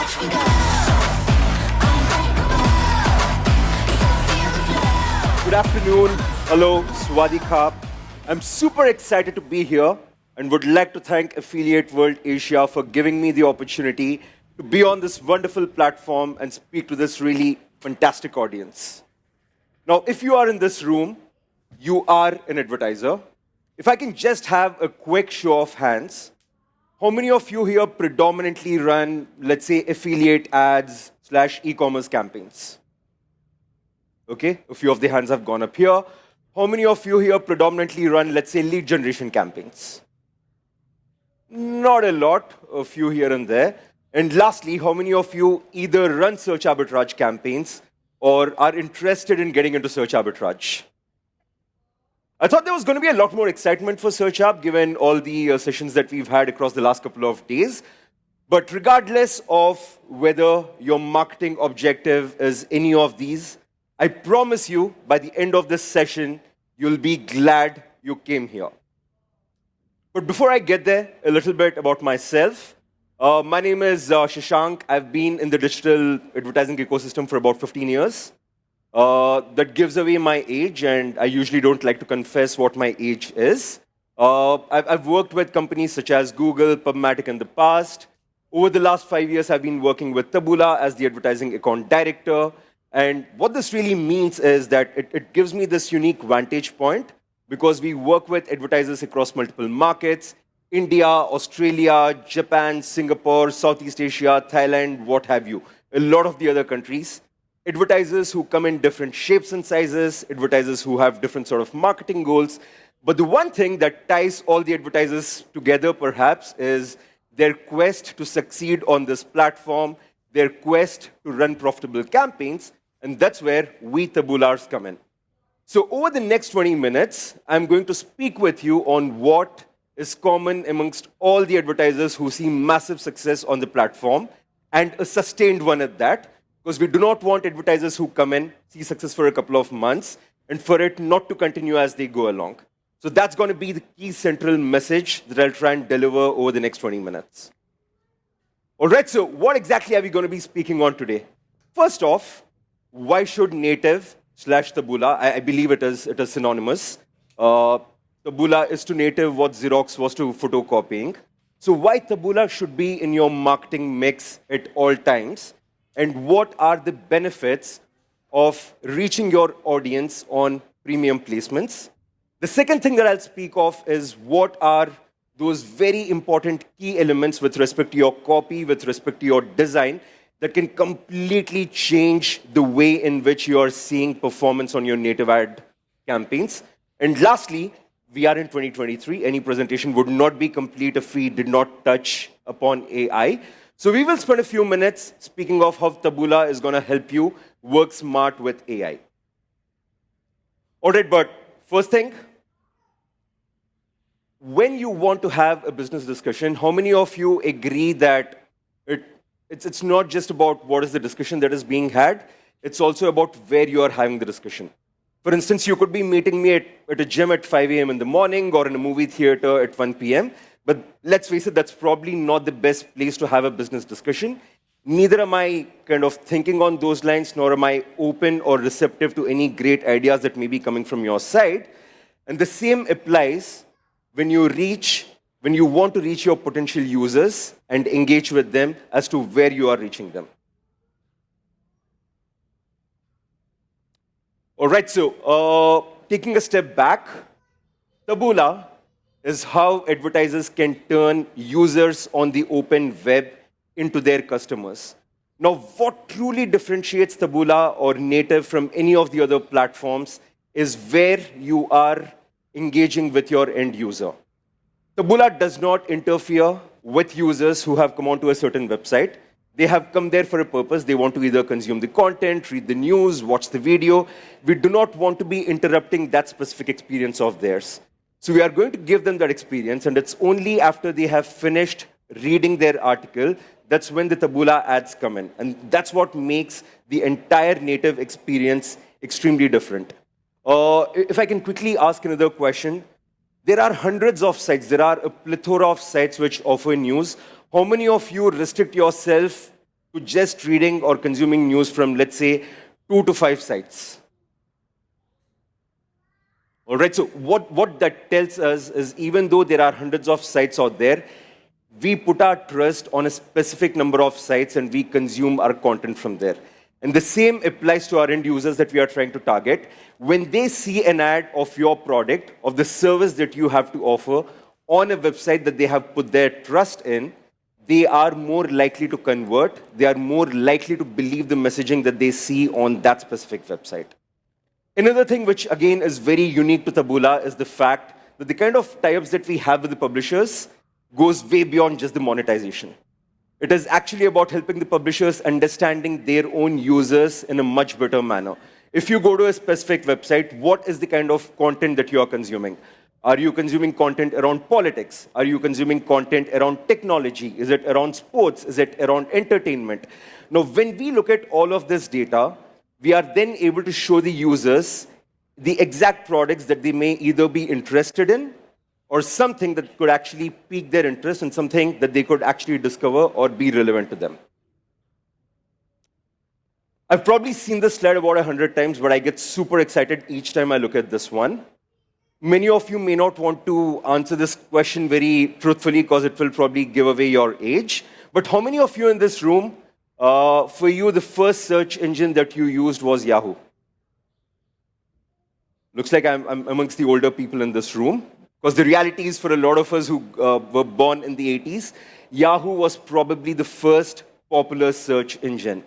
Good afternoon. Hello, Swadi Khap. I'm super excited to be here and would like to thank Affiliate World Asia for giving me the opportunity to be on this wonderful platform and speak to this really fantastic audience. Now, if you are in this room, you are an advertiser. If I can just have a quick show of hands, how many of you here predominantly run, let's say, affiliate ads / e-commerce campaigns? Okay, a few of the hands have gone up here. How many of you here predominantly run, let's say, lead generation campaigns? Not a lot, a few here and there. And lastly, how many of you either run search arbitrage campaigns or are interested in getting into search arbitrage? I thought there was going to be a lot more excitement for Search Arb given all the sessions that we've had across the last couple of days. But regardless of whether your marketing objective is any of these, I promise you, by the end of this session, you'll be glad you came here. But before I get there, a little bit about myself. My name is Shashank. I've been in the digital advertising ecosystem for about 15 years. That gives away my age, and I usually don't like to confess what my age is. I've worked with companies such as Google, PubMatic in the past. Over the last 5 years, I've been working with Taboola as the advertising account director. And what this really means is that it gives me this unique vantage point because we work with advertisers across multiple markets: India, Australia, Japan, Singapore, Southeast Asia, Thailand, what have you, a lot of the other countries. Advertisers who come in different shapes and sizes, advertisers who have different sort of marketing goals. But the one thing that ties all the advertisers together, perhaps, is their quest to succeed on this platform, their quest to run profitable campaigns. And that's where we Taboolars come in. So over the next 20 minutes, I'm going to speak with you on what is common amongst all the advertisers who see massive success on the platform, and a sustained one at that, because we do not want advertisers who come in, see success for a couple of months, and for it not to continue as they go along. So that's going to be the key central message that I'll try and deliver over the next 20 minutes. All right, so what exactly are we going to be speaking on today? First off, why should native / Taboola, I believe it is synonymous. Taboola is to native what Xerox was to photocopying. So why Taboola should be in your marketing mix at all times? And what are the benefits of reaching your audience on premium placements? The second thing that I'll speak of is what are those very important key elements with respect to your copy, with respect to your design, that can completely change the way in which you are seeing performance on your native ad campaigns. And lastly, we are in 2023. Any presentation would not be complete if we did not touch upon AI. So we will spend a few minutes speaking of how Taboola is going to help you work smart with AI. All right, but first thing, when you want to have a business discussion, how many of you agree that it's not just about what is the discussion that is being had, it's also about where you are having the discussion. For instance, you could be meeting me at a gym at 5 a.m. in the morning or in a movie theater at 1 p.m., but let's face it, that's probably not the best place to have a business discussion. Neither am I kind of thinking on those lines, nor am I open or receptive to any great ideas that may be coming from your side. And the same applies when you want to reach your potential users and engage with them as to where you are reaching them. All right, so taking a step back, Taboola is how advertisers can turn users on the open web into their customers. Now, what truly differentiates Taboola or native from any of the other platforms is where you are engaging with your end user. Taboola does not interfere with users who have come onto a certain website. They have come there for a purpose. They want to either consume the content, read the news, watch the video. We do not want to be interrupting that specific experience of theirs. So we are going to give them that experience, and it's only after they have finished reading their article that's when the Taboola ads come in. And that's what makes the entire native experience extremely different. If I can quickly ask another question, there are hundreds of sites. There are a plethora of sites which offer news. How many of you restrict yourself to just reading or consuming news from, let's say, 2 to 5 sites. All right, so what that tells us is even though there are hundreds of sites out there, we put our trust on a specific number of sites and we consume our content from there. And the same applies to our end users that we are trying to target. When they see an ad of your product, of the service that you have to offer on a website that they have put their trust in, they are more likely to convert. They are more likely to believe the messaging that they see on that specific website. Another thing which, again, is very unique to Taboola is the fact that the kind of tie-ups that we have with the publishers goes way beyond just the monetization. It is actually about helping the publishers understanding their own users in a much better manner. If you go to a specific website, what is the kind of content that you are consuming? Are you consuming content around politics? Are you consuming content around technology? Is it around sports? Is it around entertainment? Now, when we look at all of this data, we are then able to show the users the exact products that they may either be interested in or something that could actually pique their interest and something that they could actually discover or be relevant to them. I've probably seen this slide about 100 times, but I get super excited each time I look at this one. Many of you may not want to answer this question very truthfully because it will probably give away your age. But how many of you in this room, for you, the first search engine that you used was Yahoo? Looks like I'm amongst the older people in this room. Because the reality is, for a lot of us who were born in the 80s, Yahoo was probably the first popular search engine.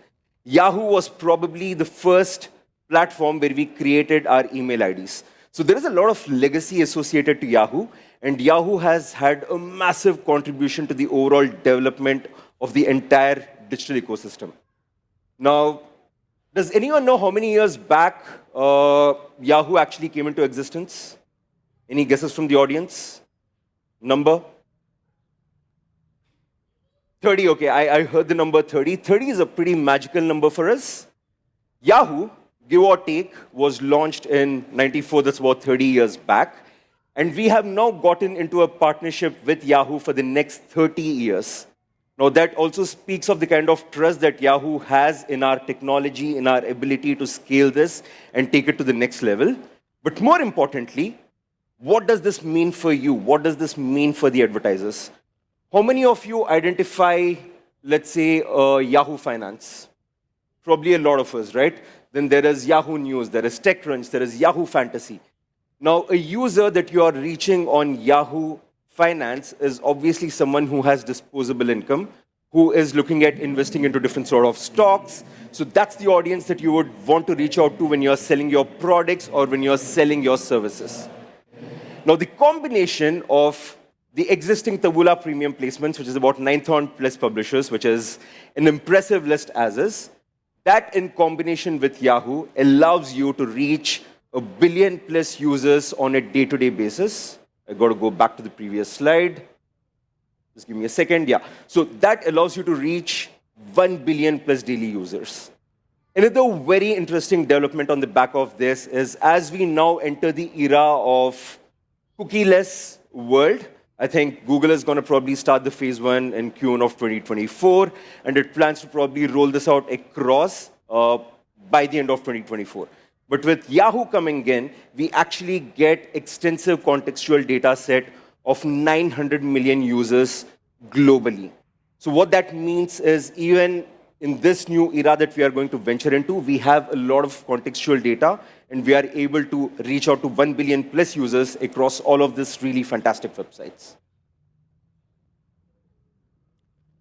Yahoo was probably the first platform where we created our email IDs. So there is a lot of legacy associated to Yahoo, and Yahoo has had a massive contribution to the overall development of the entire digital ecosystem. Now, does anyone know how many years back Yahoo actually came into existence? Any guesses from the audience? Number? 30, okay, I heard the number 30. 30 is a pretty magical number for us. Yahoo, give or take, was launched in 94, that's about 30 years back. And we have now gotten into a partnership with Yahoo for the next 30 years. Now, that also speaks of the kind of trust that Yahoo has in our technology, in our ability to scale this and take it to the next level. But more importantly, what does this mean for you? What does this mean for the advertisers? How many of you identify, let's say, Yahoo Finance? Probably a lot of us, right? Then there is Yahoo News, there is TechCrunch, there is Yahoo Fantasy. Now, a user that you are reaching on Yahoo Finance is obviously someone who has disposable income, who is looking at investing into different sort of stocks. So that's the audience that you would want to reach out to when you're selling your products or when you're selling your services. Now, the combination of the existing Taboola premium placements, which is about 9,000 plus publishers, which is an impressive list as is, that in combination with Yahoo allows you to reach 1 billion plus users on a day-to-day basis. I got to go back to the previous slide. Just give me a second. Yeah. So that allows you to reach 1 billion plus daily users. Another very interesting development on the back of this is as we now enter the era of cookie-less world, I think Google is going to probably start the phase 1 in Q1 of 2024, and it plans to probably roll this out across by the end of 2024. But with Yahoo coming in, we actually get extensive contextual data set of 900 million users globally. So what that means is even in this new era that we are going to venture into, we have a lot of contextual data, and we are able to reach out to 1 billion plus users across all of these really fantastic websites.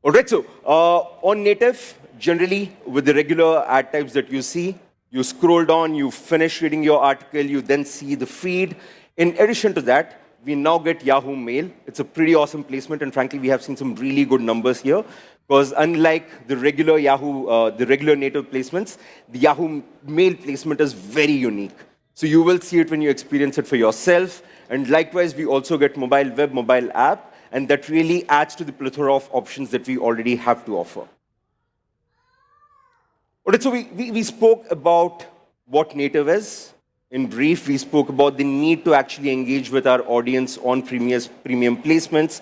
All right, so on native, generally with the regular ad types that you see, you scroll down, you finish reading your article, you then see the feed. In addition to that, we now get Yahoo Mail. It's a pretty awesome placement, and frankly, we have seen some really good numbers here. Because unlike the regular Yahoo, the regular native placements, the Yahoo Mail placement is very unique. So you will see it when you experience it for yourself. And likewise, we also get mobile web, mobile app, and that really adds to the plethora of options that we already have to offer. All right, so we spoke about what native is. In brief, we spoke about the need to actually engage with our audience on premium placements.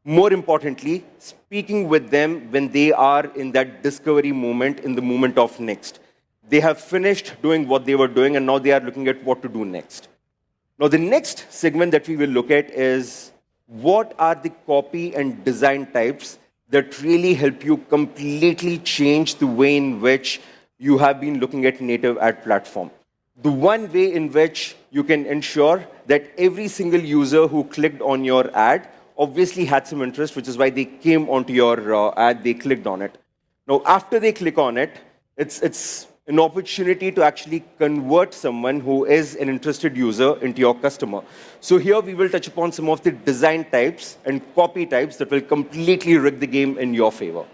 More importantly, speaking with them when they are in that discovery moment, in the moment of next. They have finished doing what they were doing, and now they are looking at what to do next. Now, the next segment that we will look at is what are the copy and design types that really help you completely change the way in which you have been looking at native ad platform. The one way in which you can ensure that every single user who clicked on your ad obviously had some interest, which is why they came onto your ad, they clicked on it. Now, after they click on it, it's an opportunity to actually convert someone who is an interested user into your customer. So here we will touch upon some of the design types and copy types that will completely rig the game in your favor.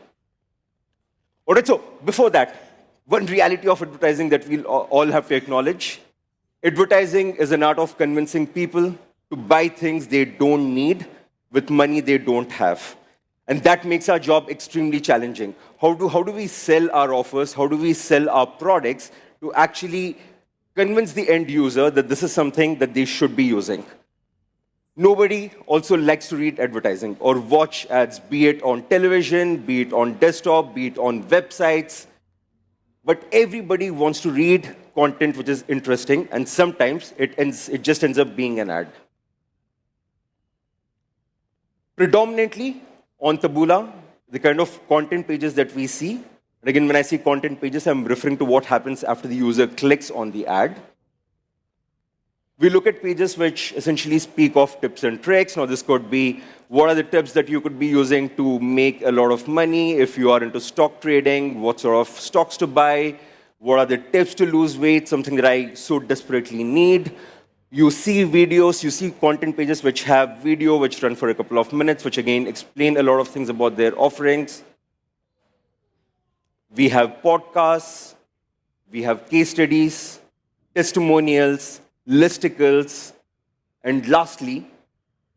All right, so before that, one reality of advertising that we'll all have to acknowledge. Advertising is an art of convincing people to buy things they don't need with money they don't have. And that makes our job extremely challenging. How do we sell our offers? How do we sell our products to actually convince the end user that this is something that they should be using? Nobody also likes to read advertising or watch ads, be it on television, be it on desktop, be it on websites. But everybody wants to read content which is interesting, and sometimes it just ends up being an ad. Predominantly on Taboola, the kind of content pages that we see, and again, when I say content pages, I'm referring to what happens after the user clicks on the ad. We look at pages which essentially speak of tips and tricks. Now, this could be what are the tips that you could be using to make a lot of money if you are into stock trading, what sort of stocks to buy, what are the tips to lose weight, something that I so desperately need. You see videos, you see content pages which have video which run for a couple of minutes, which again explain a lot of things about their offerings. We have podcasts, we have case studies, testimonials, listicles, and lastly,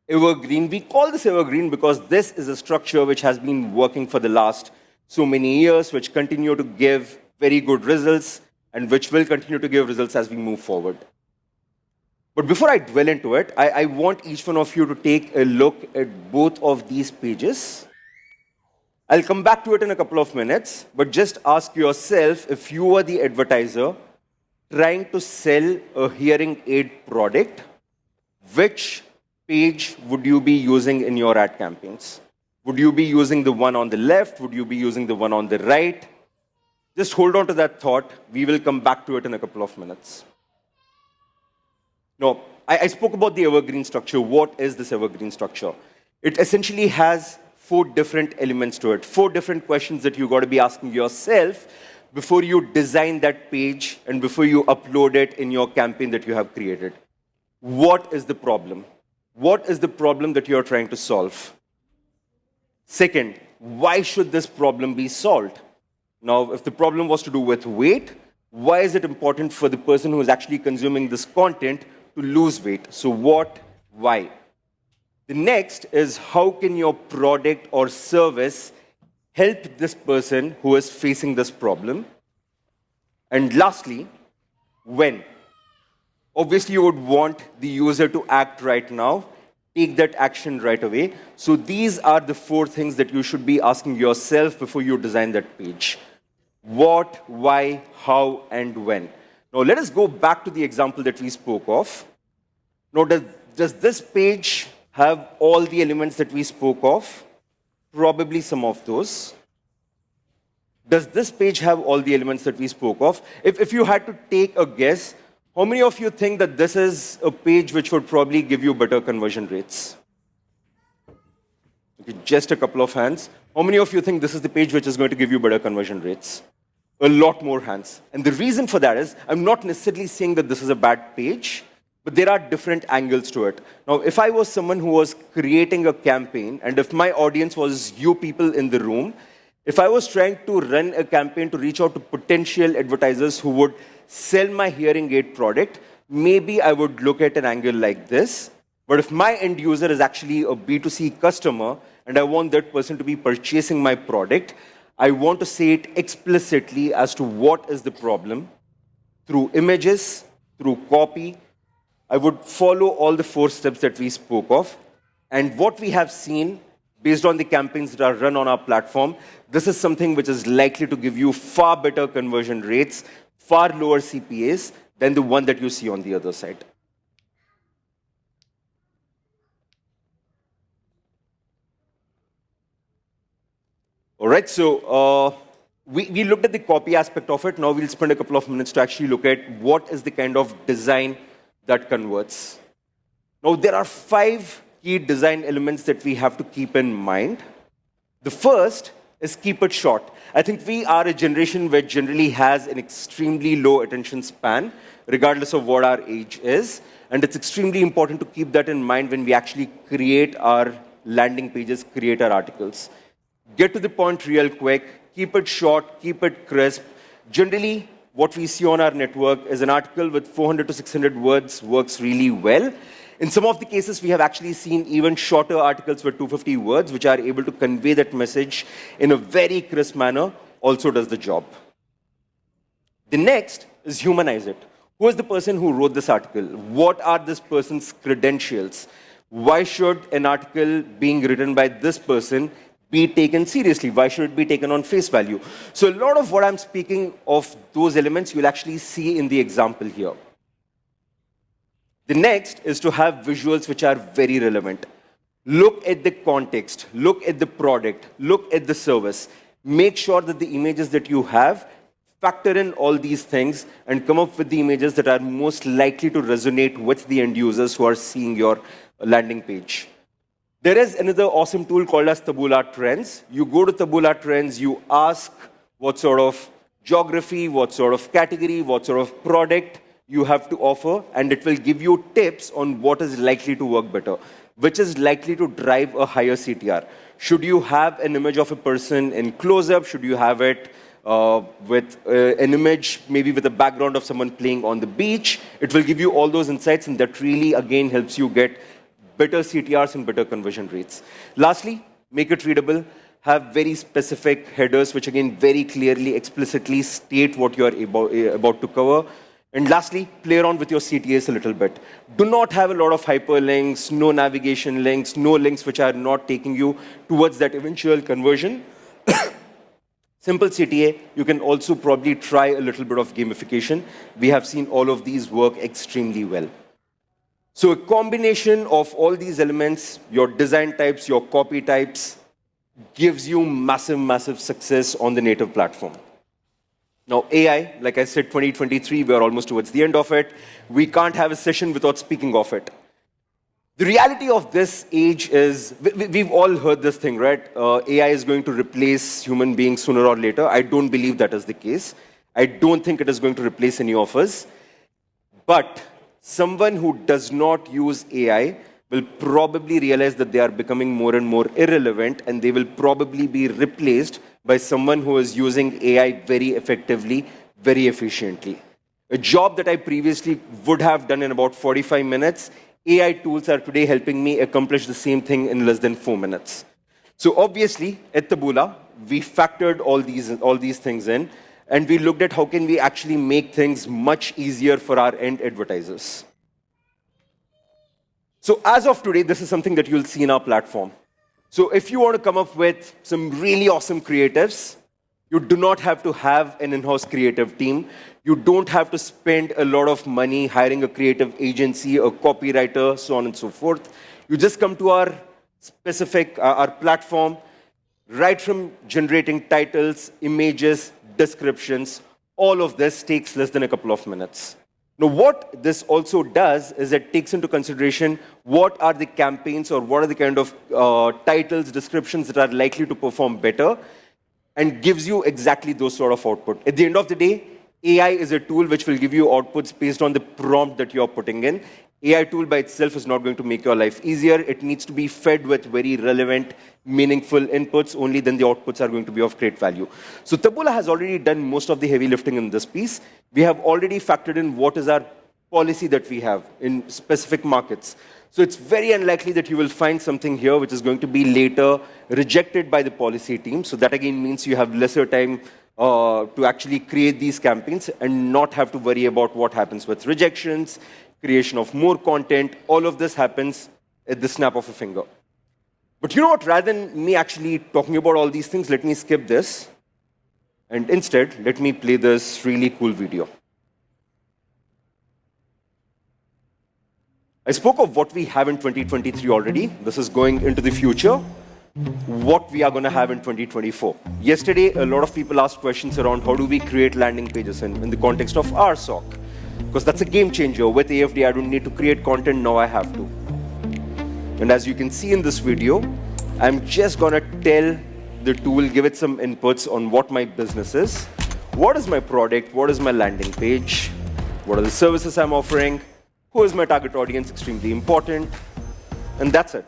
evergreen. We call this evergreen because this is a structure which has been working for the last so many years, which continue to give very good results and which will continue to give results as we move forward. But before I dwell into it, I want each one of you to take a look at both of these pages. I'll come back to it in a couple of minutes, but just ask yourself, if you were the advertiser trying to sell a hearing aid product, which page would you be using in your ad campaigns? Would you be using the one on the left? Would you be using the one on the right? Just hold on to that thought. We will come back to it in a couple of minutes. Now, I spoke about the evergreen structure. What is this evergreen structure? It essentially has 4 different elements to it, 4 different questions that you've got to be asking yourself before you design that page and before you upload it in your campaign that you have created. What is the problem? What is the problem that you're trying to solve? Second, why should this problem be solved? Now, if the problem was to do with weight, why is it important for the person who is actually consuming this content to lose weight? So what, why? The next is how can your product or service help this person who is facing this problem? And lastly, when? Obviously, you would want the user to act right now, take that action right away. So these are the 4 things that you should be asking yourself before you design that page. What, why, how, and when. Now, let us go back to the example that we spoke of. Now, does this page have all the elements that we spoke of? Probably some of those. Does this page have all the elements that we spoke of? If you had to take a guess, how many of you think that this is a page which would probably give you better conversion rates? Okay, just a couple of hands. How many of you think this is the page which is going to give you better conversion rates? A lot more hands. And the reason for that is, I'm not necessarily saying that this is a bad page, but there are different angles to it. Now, if I was someone who was creating a campaign, and if my audience was you people in the room, if I was trying to run a campaign to reach out to potential advertisers who would sell my hearing aid product, maybe I would look at an angle like this. But if my end user is actually a B2C customer, and I want that person to be purchasing my product, I want to say it explicitly as to what is the problem through images, through copy. I would follow all the 4 steps that we spoke of. And what we have seen based on the campaigns that are run on our platform, this is something which is likely to give you far better conversion rates, far lower CPAs than the one that you see on the other side. All right, so we looked at the copy aspect of it. Now we'll spend a couple of minutes to actually look at what is the kind of design that converts. Now, there are 5 key design elements that we have to keep in mind. The first is keep it short. I think we are a generation which generally has an extremely low attention span, regardless of what our age is. And it's extremely important to keep that in mind when we actually create our landing pages, create our articles. Get to the point real quick, keep it short, keep it crisp. Generally, what we see on our network is an article with 400 to 600 words works really well. In some of the cases, we have actually seen even shorter articles with 250 words, which are able to convey that message in a very crisp manner, also does the job. The next is humanize it. Who is the person who wrote this article? What are this person's credentials? Why should an article being written by this person be taken seriously? Why should it be taken on face value? So a lot of what I'm speaking of, those elements, you'll actually see in the example here. The next is to have visuals which are very relevant. Look at the context, look at the product, look at the service. Make sure that the images that you have factor in all these things and come up with the images that are most likely to resonate with the end users who are seeing your landing page. There is another awesome tool called as Taboola Trends. You go to Taboola Trends, you ask what sort of geography, what sort of category, what sort of product you have to offer, and it will give you tips on what is likely to work better, which is likely to drive a higher CTR. Should you have an image of a person in close-up? Should you have it with an image, maybe with a background of someone playing on the beach? It will give you all those insights, and that really, again, helps you get better CTRs and better conversion rates. Lastly, make it readable. Have very specific headers, which again, very clearly, explicitly state what you're about to cover. And lastly, play around with your CTAs a little bit. Do not have a lot of hyperlinks, no navigation links, no links which are not taking you towards that eventual conversion. Simple CTA. You can also probably try a little bit of gamification. We have seen all of these work extremely well. So a combination of all these elements, your design types, your copy types, gives you massive, massive success on the native platform. Now, AI, like I said, 2023, we're almost towards the end of it. We can't have a session without speaking of it. The reality of this age is, we've all heard this thing, right? AI is going to replace human beings sooner or later. I don't believe that is the case. I don't think it is going to replace any of us. But someone who does not use AI will probably realize that they are becoming more and more irrelevant, and they will probably be replaced by someone who is using AI very effectively, very efficiently. A job that I previously would have done in about 45 minutes, AI tools are today helping me accomplish the same thing in less than 4 minutes. So obviously, at Taboola, we factored all these things in, and we looked at how can we actually make things much easier for our end advertisers. So as of today, this is something that you'll see in our platform. So if you want to come up with some really awesome creatives, you do not have to have an in-house creative team. You don't have to spend a lot of money hiring a creative agency, a copywriter, so on and so forth. You just come to our our platform, right from generating titles, images, descriptions. All of this takes less than a couple of minutes. Now, what this also does is it takes into consideration what are the campaigns or what are the kind of titles, descriptions that are likely to perform better, and gives you exactly those sort of output. At the end of the day, AI is a tool which will give you outputs based on the prompt that you're putting in. AI tool by itself is not going to make your life easier. It needs to be fed with very relevant, meaningful inputs. Only then the outputs are going to be of great value. So Taboola has already done most of the heavy lifting in this piece. We have already factored in what is our policy that we have in specific markets. So it's very unlikely that you will find something here which is going to be later rejected by the policy team. So that again means you have lesser time to actually create these campaigns and not have to worry about what happens with rejections, creation of more content. All of this happens at the snap of a finger. But you know what? Rather than me actually talking about all these things, let me skip this. And instead, let me play this really cool video. I spoke of what we have in 2023 already. This is going into the future. What we are going to have in 2024. Yesterday, a lot of people asked questions around how do we create landing pages in the context of our SOC. Because that's a game changer. With AFD, I don't need to create content, now I have to. And as you can see in this video, I'm just going to tell the tool, give it some inputs on what my business is, what is my product, what is my landing page, what are the services I'm offering, who is my target audience, extremely important, and that's it.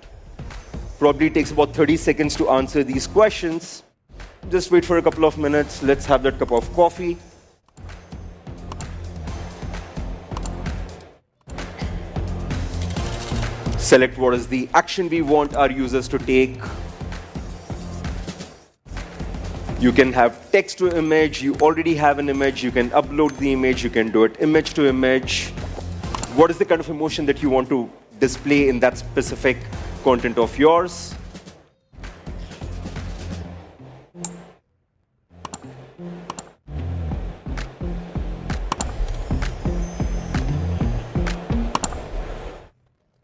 Probably takes about 30 seconds to answer these questions. Just wait for a couple of minutes. Let's have that cup of coffee. Select what is the action we want our users to take. You can have text to image. You already have an image. You can upload the image. You can do it image to image. What is the kind of emotion that you want to display in that specific content of yours?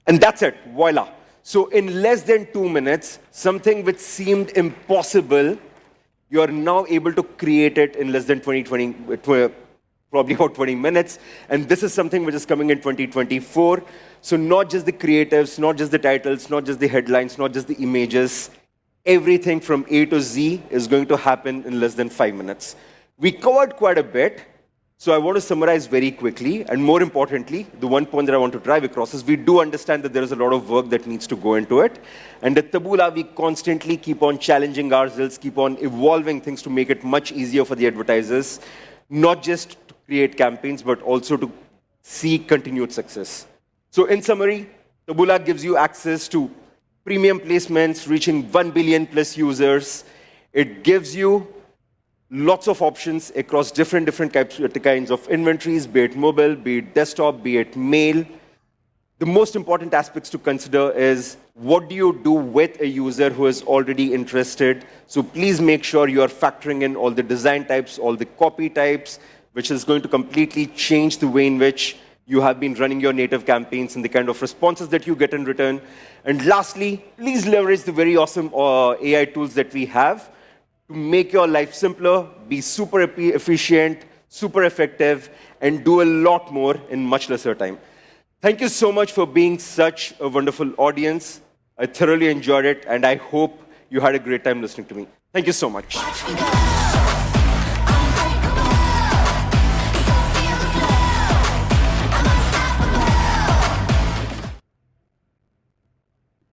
And that's it, voila. So in less than 2 minutes, something which seemed impossible, you are now able to create it in less than probably about 20 minutes. And this is something which is coming in 2024. So not just the creatives, not just the titles, not just the headlines, not just the images, everything from A to Z is going to happen in less than 5 minutes. We covered quite a bit. So I want to summarize very quickly, and more importantly, the one point that I want to drive across is we do understand that there is a lot of work that needs to go into it. And at Taboola, we constantly keep on challenging ourselves, keep on evolving things to make it much easier for the advertisers, not just to create campaigns, but also to see continued success. So in summary, Taboola gives you access to premium placements reaching 1 billion plus users. It gives you lots of options across different kinds of inventories, be it mobile, be it desktop, be it mail. The most important aspects to consider is what do you do with a user who is already interested. So please make sure you are factoring in all the design types, all the copy types, which is going to completely change the way in which you have been running your native campaigns and the kind of responses that you get in return. And lastly, please leverage the very awesome AI tools that we have to make your life simpler, be super efficient, super effective, and do a lot more in much lesser time. Thank you so much for being such a wonderful audience. I thoroughly enjoyed it, and I hope you had a great time listening to me. Thank you so much.